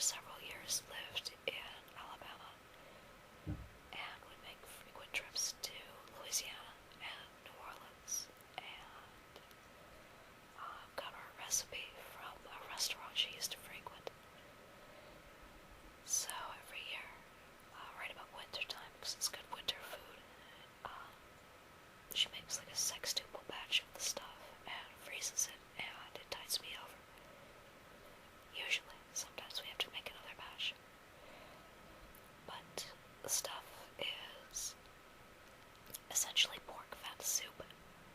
several years lived in Alabama and would make frequent trips to Louisiana and New Orleans, and got her recipe from a restaurant she used to frequent. So every year, right about winter time, because it's good winter food, she makes like a sextuple batch of the stuff and freezes it, and it tides me over. Usually, sometimes we have to make another batch. But the stuff is essentially pork fat soup,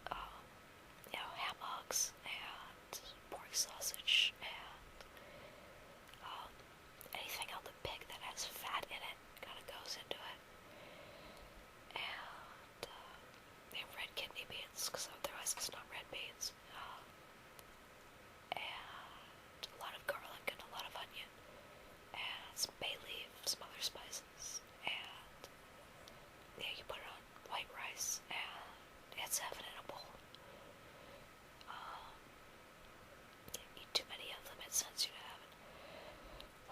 ham hocks and pork sausage and anything on the pig that has fat in it kind of goes into it. And they have red kidney beans, because otherwise it's not red beans. And a lot of garlic and a lot of onion, and some bay leaf, some other spices, and you put it on white rice, and it's heaven in a bowl. Eat too many of them, it sends you to heaven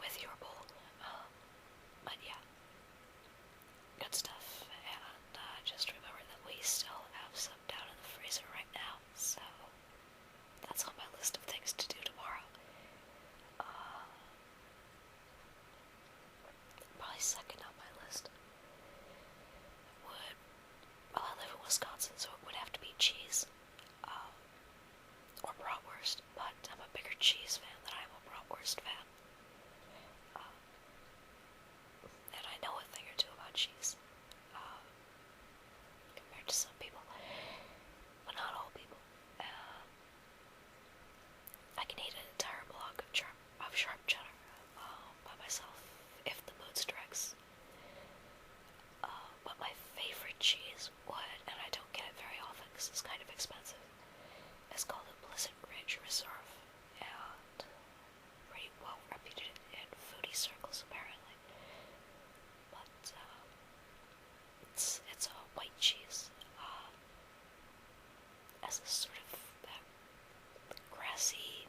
with your bowl. But yeah, good stuff. And just remember that we still have some down in the freezer right now, so that's on my list of things to do tomorrow. Probably second on my list would, well, I live in Wisconsin, so it would have to be cheese, or bratwurst, but I'm a bigger cheese fan than I am a bratwurst fan. And I know a thing or two about cheese, compared to some people, but not all people. I can eat an entire block of sharp cheddar by myself if the mood strikes. But my favorite cheese would, and I don't get it very often because it's kind of expensive, is called a Blizzard Ridge Reserve, and pretty well reputed in foodie circles apparently. But it's a white cheese, as a sort of grassy,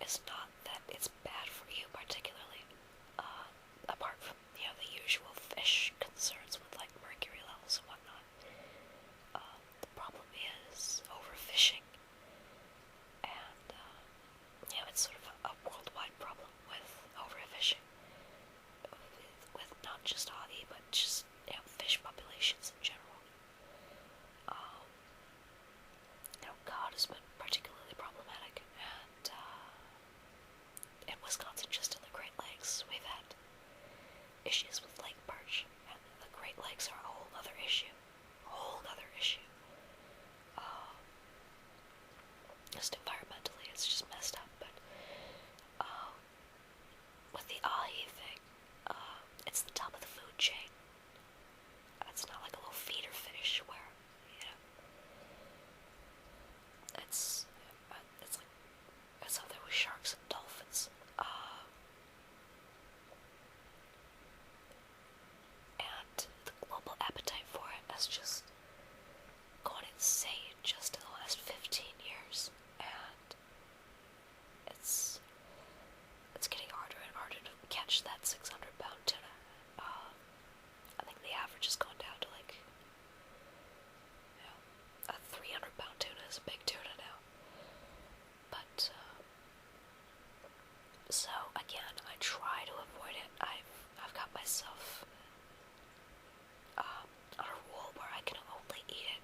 is not that it's bad for you particularly, apart from, the usual fish concerns with, like, mercury levels and whatnot. The problem is overfishing, and, it's sort of a worldwide problem with overfishing, with not just Audi, but just, fish populations in general. Cod has been particularly problematic, and in Wisconsin, just in the Great Lakes, we've had issues with lake perch, and the Great Lakes are a whole other issue. Just environmentally, it's just messed up, but with the ahi thing, it's the top of the food chain. It's not like a little feeder fish where, it's up there with sharks and dolphins. And the global appetite for it has just gone insane just in the last 15 years, and it's getting harder and harder to catch that 600-pound tuna. I think the average has gone down to, like, a 300-pound tuna is a big tuna now. But so again, I try to avoid it. I've got myself on a rule where I can only eat it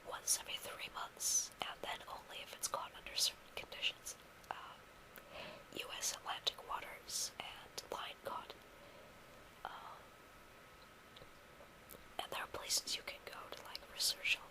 once every 3 months, and then only if it's caught under certain conditions. U.S. Atlantic waters and line caught. And there are places you can go to, like, research all